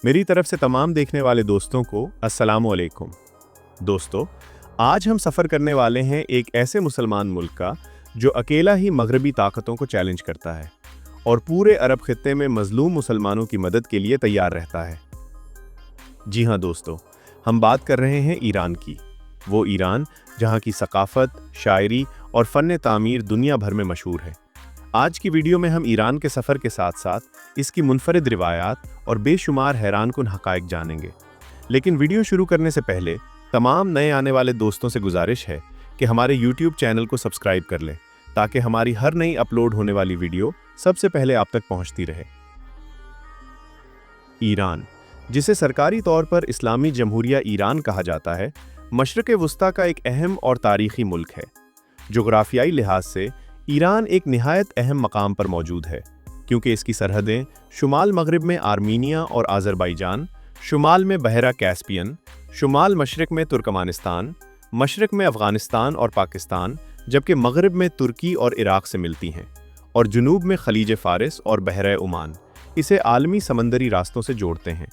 मेरी तरफ से तमाम देखने वाले दोस्तों को अस्सलाम वालेकुम। दोस्तों, आज हम सफ़र करने वाले हैं एक ऐसे मुसलमान मुल्क का जो अकेला ही मगरबी ताकतों को चैलेंज करता है और पूरे अरब खित्ते में मजलूम मुसलमानों की मदद के लिए तैयार रहता है। जी हाँ दोस्तों, हम बात कर रहे हैं ईरान की। वो ईरान जहाँ की सकाफत, शायरी और फ़न तामीर दुनिया भर में मशहूर है। आज की वीडियो में हम ईरान के सफ़र के साथ साथ इसकी मुनफरिद रिवायात और बेशुमार हैरानकुन हक़ाइक़ जानेंगे। लेकिन वीडियो शुरू करने से पहले तमाम नए आने वाले दोस्तों से गुजारिश है कि हमारे YouTube चैनल को सब्सक्राइब कर लें ताकि हमारी हर नई अपलोड होने वाली वीडियो सबसे पहले आप तक पहुंचती रहे। ईरान, जिसे सरकारी तौर पर इस्लामी जमहूरिया ईरान कहा जाता है, मशरिक़ वुस्ता का एक अहम और तारीख़ी मुल्क है। जोग्राफियाई लिहाज से ईरान एक निहायत अहम मकाम पर मौजूद है क्योंकि इसकी सरहदें शुमाल मगरिब में आर्मीनिया और आज़रबाईजान, शुमाल में बहरा कैस्पियन, शुमाल मशरिक़ में तुर्कमानिस्तान, मशरिक़ में अफ़गानिस्तान और पाकिस्तान, जबकि मगरिब में तुर्की और इराक़ से मिलती हैं, और जुनूब में खलीज फ़ारिस और बहरा ओमान इसे आलमी समंदरी रास्तों से जोड़ते हैं।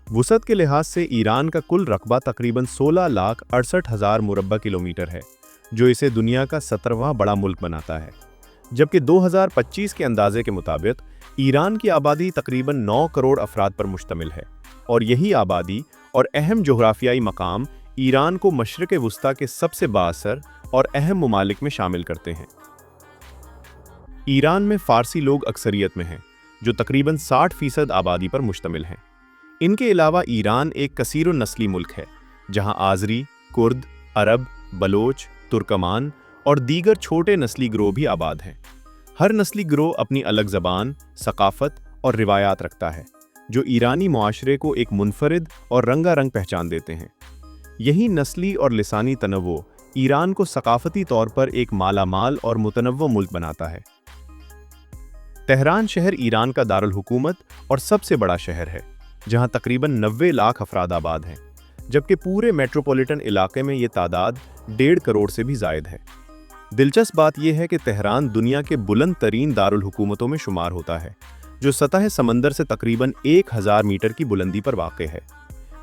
वुसअत के लिहाज से ईरान का कुल रकबा तकरीबन 16,68,000 मुरब्बा किलोमीटर है, जो इसे दुनिया का 17वां बड़ा मुल्क बनाता है। जबकि 2025 के अंदाजे के मुताबिक ईरान की आबादी तकरीबन 9 करोड़ अफराद पर मुश्तमिल है, और यही आबादी और अहम जोग्राफियाई मकाम ईरान को मशरिक़ वुस्ता के सबसे बाअसर और अहम ममालिक में शामिल करते हैं। ईरान में फ़ारसी लोग अक्सरियत में हैं, जो तकरीबन 60% आबादी पर मुश्तमिल हैं। इनके अलावा ईरान एक कसीर नस्ली मुल्क है, जहाँ आज़री, कुर्द, अरब, बलोच, तुर्कमान और दीगर छोटे नस्ली गिरोह भी आबाद हैं। हर नस्ली गिरोह अपनी अलग ज़बान, सकाफ़त और रिवायात रखता है, जो ईरानी मुआशरे को एक मुनफरिद और रंगारंग पहचान देते हैं। यही नस्ली और लिसानी तनव्वुर ईरान को सकाफ़ती तौर पर एक मालामाल और मुतनव्वो मुल्क बनाता है। तेहरान शहर ईरान का दारुल हुकूमत और सबसे बड़ा शहर है, जहाँ तकरीबन 90 लाख अफराद आबाद हैं, जबकि पूरे मेट्रोपॉलिटन इलाके में ये तादाद 1.5 करोड़ से भी ज़ायद है। दिलचस्प बात यह है कि तेहरान दुनिया के बुलंद तरीन दारुल हुकूमतों में शुमार होता है, जो सतह समंदर से तकरीबन 1000 मीटर की बुलंदी पर वाक़े है।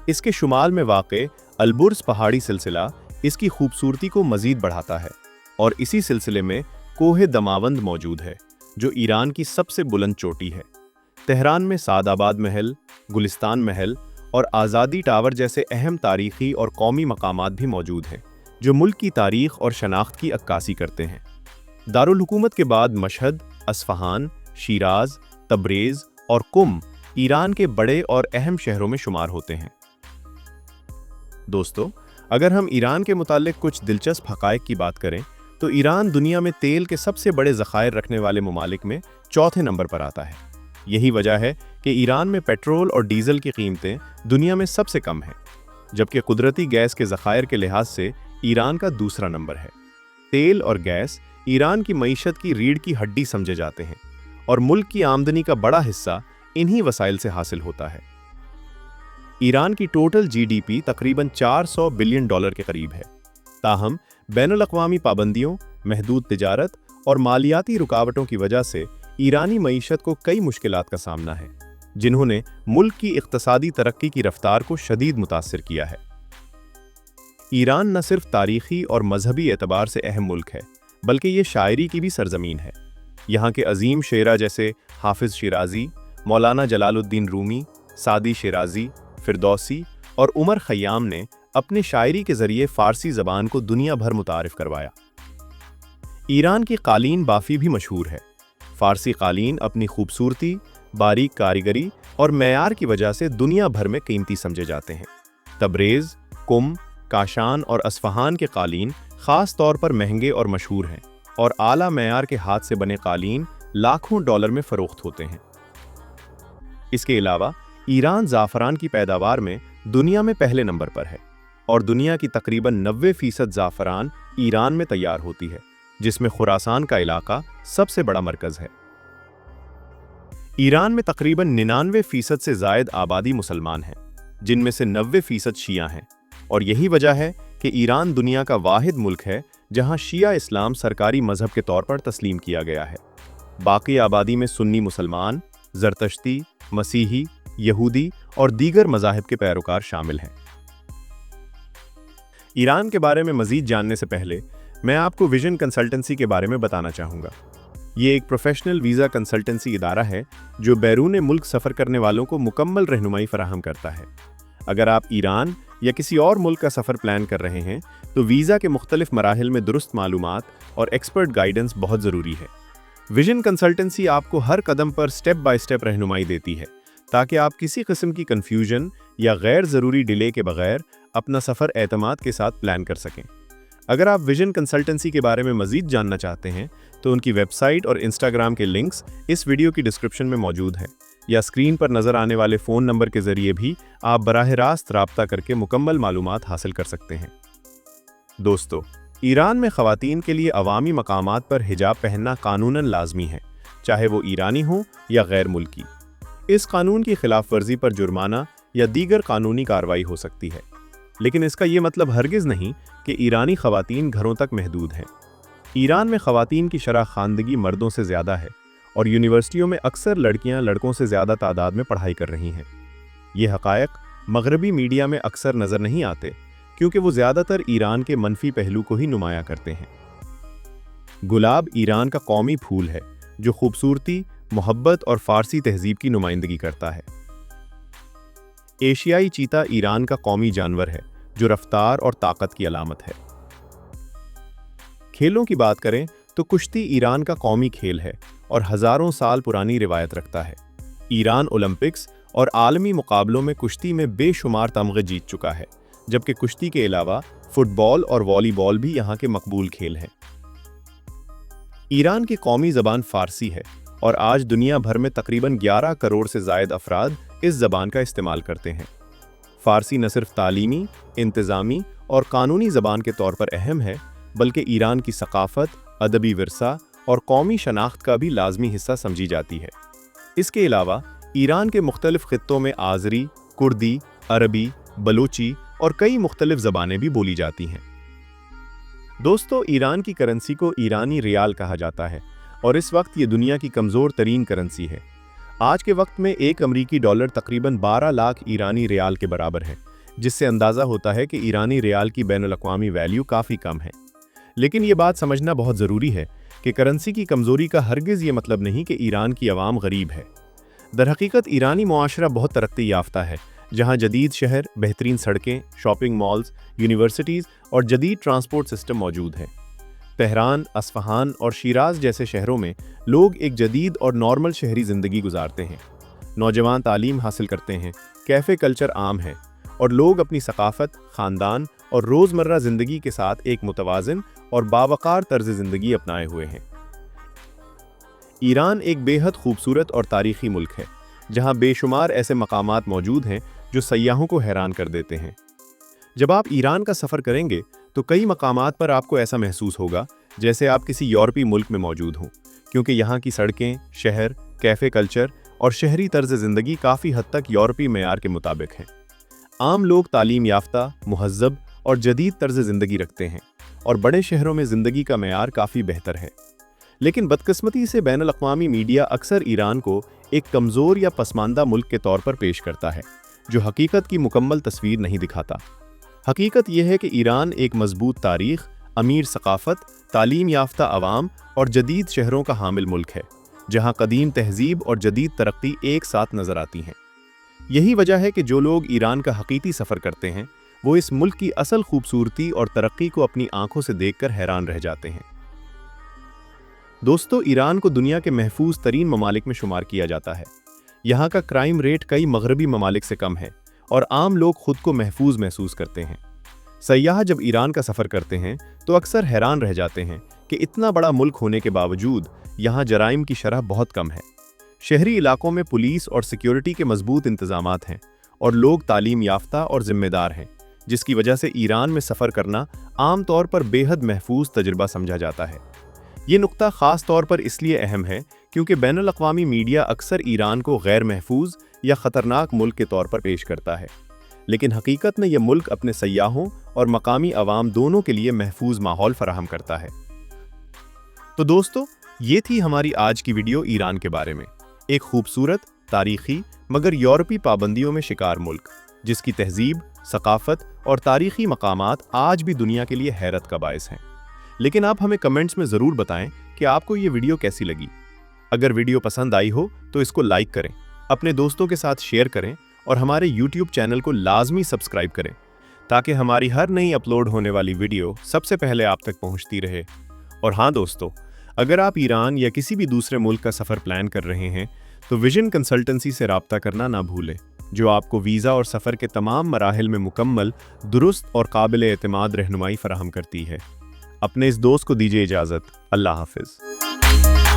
इसके शुमाल में वाक़े अलबुर्ज पहाड़ी सिलसिला इसकी खूबसूरती को मज़ीद बढ़ाता है, और इसी सिलसिले में कोहे दमावंद मौजूद है, जो ईरान की सबसे बुलंद चोटी है। तेहरान में सादाबाद महल, गुलिस्तान महल और आज़ादी टावर जैसे अहम तारीख़ी और कौमी मकामात भी मौजूद हैं, जो मुल्क की तारीख़ और शनाख्त की अक्कासी करते हैं। दारुल हुकूमत के बाद मशहद, अस्फ़हान, शिराज, तब्रेज़ और कुम ईरान के बड़े और अहम शहरों में शुमार होते हैं। दोस्तों, अगर हम ईरान के मुताल्लिक़ कुछ दिलचस्प हक़ाइक़ की बात करें तो ईरान दुनिया में तेल के सबसे बड़े ज़खायर रखने वाले ममालिक में चौथे नंबर पर आता है। यही वजह है कि ईरान में पेट्रोल और डीजल की कीमतें दुनिया में सबसे कम हैं, जबकि कुदरती गैस के ज़खायर के लिहाज से ईरान का दूसरा नंबर है। तेल और गैस ईरान की मईशत की रीढ़ की हड्डी समझे जाते हैं, और मुल्क की आमदनी का बड़ा हिस्सा इन्हीं वसाइल से हासिल होता है। ईरान की टोटल GDP तकरीबन $400 बिलियन के करीब है। ताहम बैनुल-अक़वामी पाबंदियों, महदूद तिजारत और मालियाती रुकावटों की वजह से ईरानी मईशत को कई मुश्किलात का सामना है, जिन्होंने मुल्क की इक़्तिसादी तरक्की की रफ्तार को शदीद मुतासिर किया है। ईरान न सिर्फ तारीख़ी और मजहबी एतबार से अहम मुल्क है, बल्कि ये शायरी की भी सरजमीन है। यहाँ के अजीम शेरा जैसे हाफिज़ शिराज़ी, मौलाना जलालुद्दीन रूमी, सादी शिराज़ी, फिरदौसी और उमर ख़य्याम ने अपने शायरी के ज़रिए फ़ारसी ज़बान को दुनिया भर मुतारिफ़ करवाया। ईरान की क़ालीन बाफ़ी भी मशहूर है। फ़ारसी क़ालीन अपनी खूबसूरती, बारीक कारीगरी और मेयार की वजह से दुनिया भर में कीमती समझे जाते हैं। तब्रेज़, कुम, काशान और अस्फ़हान के क़ालीन ख़ास तौर पर महंगे और मशहूर हैं, और आला मेयार के हाथ से बने क़ालीन लाखों डॉलर में फ़रोख्त होते हैं। इसके अलावा ईरान ज़ाफ़रान की पैदावार में दुनिया में पहले नंबर पर है, और दुनिया की तकरीबन 90% ज़ाफ़रान ईरान में तैयार होती है, जिसमें खुरासान का इलाका सबसे बड़ा मरकज़ है। ईरान में तकरीबन 99% से ज़ायद आबादी मुसलमान हैं, जिनमें से 90% शिया हैं, और यही वजह है कि ईरान दुनिया का वाहिद मुल्क है जहां शिया इस्लाम सरकारी मजहब के तौर पर तस्लीम किया गया है। बाकी आबादी में सुन्नी मुसलमान, ज़रतश्ती, मसीही, यहूदी और दीगर मज़ाहिब के पैरोकार शामिल हैं। ईरान के बारे में मज़ीद जानने से पहले मैं आपको विजन कंसल्टेंसी के बारे में बताना चाहूँगा। ये एक प्रोफेशनल वीज़ा कंसल्टेंसी इदारा है जो बैरून मुल्क सफ़र करने वालों को मुकम्मल रहनुमाई फराहम करता है। अगर आप ईरान या किसी और मुल्क का सफ़र प्लान कर रहे हैं तो वीज़ा के मुख्तलिफ मराहिल में दुरुस्त मालूमात और एक्सपर्ट गाइडेंस बहुत ज़रूरी है। विजन कंसल्टेंसी आपको हर कदम पर स्टेप बाय स्टेप रहनुमाई देती है ताकि आप किसी किस्म की कन्फ्यूजन या गैर ज़रूरी डिले के बगैर अपना सफ़र एतमाद के साथ प्लान कर सकें। अगर आप विजन कंसल्टेंसी के बारे में मज़ीद जानना चाहते हैं तो उनकी वेबसाइट और इंस्टाग्राम के लिंक्स इस वीडियो की डिस्क्रिप्शन में मौजूद हैं, या स्क्रीन पर नज़र आने वाले फ़ोन नंबर के ज़रिए भी आप बराह रास्त राब्ता करके मुकम्मल मालूमात हासिल कर सकते हैं। दोस्तों, ईरान में ख़वातीन के लिए अवामी मकामात पर हिजाब पहनना कानूनन लाजमी है, चाहे वो ईरानी हो या गैर मुल्की। इस कानून की खिलाफ वर्जी पर जुर्माना या दीगर कानूनी कार्रवाई हो सकती है, लेकिन इसका ये मतलब हरगिज़ नहीं कि ईरानी ख़वातीन घरों तक महदूद हैं। ईरान में ख़वातीन की शरह ख़वानदगी मर्दों से ज़्यादा है और यूनिवर्सिटियों में अक्सर लड़कियां लड़कों से ज़्यादा तादाद में पढ़ाई कर रही हैं। ये हक़ायक़ मग़रबी मीडिया में अक्सर नज़र नहीं आते क्योंकि वो ज़्यादातर ईरान के मनफी पहलू को ही नुमाया करते हैं। गुलाब ईरान का कौमी फूल है जो खूबसूरती, मोहब्बत और फ़ारसी तहज़ीब की नुमाइंदगी करता है। एशियाई चीता ईरान का कौमी जानवर है जो रफ्तार और ताकत की अलामत है। खेलों की बात करें तो कुश्ती ईरान का कौमी खेल है और हज़ारों साल पुरानी रिवायत रखता है। ईरान ओलंपिक्स और आलमी मुकाबलों में कुश्ती में बेशुमार तमगे जीत चुका है, जबकि कुश्ती के अलावा फुटबॉल और वॉलीबॉल भी यहाँ के मकबूल खेल हैं। ईरान की कौमी ज़बान फ़ारसी है और आज दुनिया भर में तकरीबन 11 करोड़ से ज़ायद अफराद इस ज़बान का इस्तेमाल करते हैं। फ़ारसी न सिर्फ तालीमी, इंतज़ामी और कानूनी ज़बान के तौर पर अहम है, बल्कि ईरान की सकाफ़त, अदबी विरसा और कौमी शनाख्त का भी लाजमी हिस्सा समझी जाती है। इसके अलावा ईरान के मुख्तलिफ खित्तों में आज़री, कुर्दी, अरबी, बलोची और कई मुख्तलिफ ज़बानें भी बोली जाती हैं। दोस्तों, ईरान की करेंसी को ईरानी रियाल कहा जाता है और इस वक्त ये दुनिया की कमज़ोर तरीन करेंसी है। आज के वक्त में एक अमरीकी डॉलर तकरीबन 12 लाख ईरानी रियाल के बराबर है, जिससे अंदाज़ा होता है कि ईरानी रियाल की बैनुल-अक़वामी वैल्यू काफ़ी कम है। लेकिन ये बात समझना बहुत ज़रूरी है कि करेंसी की कमज़ोरी का हरगिज़ ये मतलब नहीं कि ईरान की आवाम गरीब है। दरहकीकत ईरानी मुआशरा बहुत तरक्की याफ्ता है, जहाँ जदीद शहर, बेहतरीन सड़कें, शॉपिंग मॉल्स, यूनिवर्सिटीज़ और जदीद ट्रांसपोर्ट सिस्टम मौजूद हैं। तेहरान, अस्फ़हान और शिराज जैसे शहरों में लोग एक जदीद और नॉर्मल शहरी ज़िंदगी गुजारते हैं। नौजवान तालीम हासिल करते हैं, कैफ़े कल्चर आम है और लोग अपनी सकाफ़त, ख़ानदान और रोज़मर्रा ज़िंदगी के साथ एक मुतवाज़िन और बावक़ार तर्ज़ ज़िंदगी अपनाए हुए हैं। ईरान एक बेहद खूबसूरत और तारीख़ी मुल्क है, जहाँ बेशुमार ऐसे मकामात मौजूद हैं जो सयाहों को हैरान कर देते हैं। जब आप ईरान का सफ़र करेंगे तो कई मकामात पर आपको ऐसा महसूस होगा जैसे आप किसी यूरोपीय मुल्क में मौजूद हों, क्योंकि यहाँ की सड़कें, शहर, कैफ़े कल्चर और शहरी तर्ज़ ज़िंदगी काफ़ी हद तक यूरोपीय मेयार के मुताबिक हैं। आम लोग तालीम याफ्ता, मुहज़्ज़ब और जदीद तर्ज़ ज़िंदगी रखते हैं और बड़े शहरों में ज़िंदगी का मेयार काफ़ी बेहतर है। लेकिन बदकिस्मती से बैनुल-अक़वामी मीडिया अक्सर ईरान को एक कमज़ोर या पसमानदा मुल्क के तौर पर पेश करता है, जो हकीकत की मुकम्मल तस्वीर नहीं दिखाता। हकीकत यह है कि ईरान एक मजबूत तारीख़, अमीर सकाफ़त, तालीम याफ्ता अवाम और जदीद शहरों का हामिल मुल्क है, जहाँ कदीम तहज़ीब और जदीद तरक्की एक साथ नज़र आती हैं। यही वजह है कि जो लोग ईरान का हकीकी सफ़र करते हैं वो इस मुल्क की असल खूबसूरती और तरक्की को अपनी आंखों से देखकर हैरान रह जाते हैं। दोस्तों, ईरान को दुनिया के महफूज तरीन ममालिक में शुमार किया जाता है। यहाँ का क्राइम रेट कई मगरबी ममालिक से कम है और आम लोग खुद को महफूज महसूस करते हैं। सयाह जब ईरान का सफ़र करते हैं तो अक्सर हैरान रह जाते हैं कि इतना बड़ा मुल्क होने के बावजूद यहाँ जराइम की शरह बहुत कम है। शहरी इलाकों में पुलिस और सिक्योरिटी के मजबूत इंतजामात हैं और लोग तालीम याफ्ता और जिम्मेदार हैं, जिसकी वजह से ईरान में सफ़र करना आम तौर पर बेहद महफूज तजुर्बा समझा जाता है। ये नुक्ता ख़ास तौर पर इसलिए अहम है क्योंकि बैनुल-अक़वामी मीडिया अक्सर ईरान को गैर महफूज या ख़तरनाक मुल्क के तौर पर पेश करता है, लेकिन हकीकत में यह मुल्क अपने सयाहों और मकामी अवाम दोनों के लिए महफूज माहौल फराहम करता है। तो दोस्तों, ये थी हमारी आज की वीडियो ईरान के बारे में। एक खूबसूरत, तारीखी मगर यूरोपी पाबंदियों में शिकार मुल्क, जिसकी तहजीब, सकाफत और तारीखी मकामात आज भी दुनिया के लिए हैरत का बायस हैं। लेकिन आप हमें कमेंट्स में ज़रूर बताएं कि आपको ये वीडियो कैसी लगी। अगर वीडियो पसंद आई हो तो इसको लाइक करें, अपने दोस्तों के साथ शेयर करें और हमारे YouTube चैनल को लाजमी सब्सक्राइब करें ताकि हमारी हर नई अपलोड होने वाली वीडियो सबसे पहले आप तक पहुंचती रहे। और हाँ दोस्तों, अगर आप ईरान या किसी भी दूसरे मुल्क का सफ़र प्लान कर रहे हैं तो विजन कंसल्टेंसी से राब्ता करना ना भूलें, जो आपको वीज़ा और सफ़र के तमाम मराहिल में मुकम्मल, दुरुस्त और काबिल एतमाद रहनुमाई फराहम करती है। अपने इस दोस्त को दीजिए इजाज़त। अल्लाह हाफ़िज़।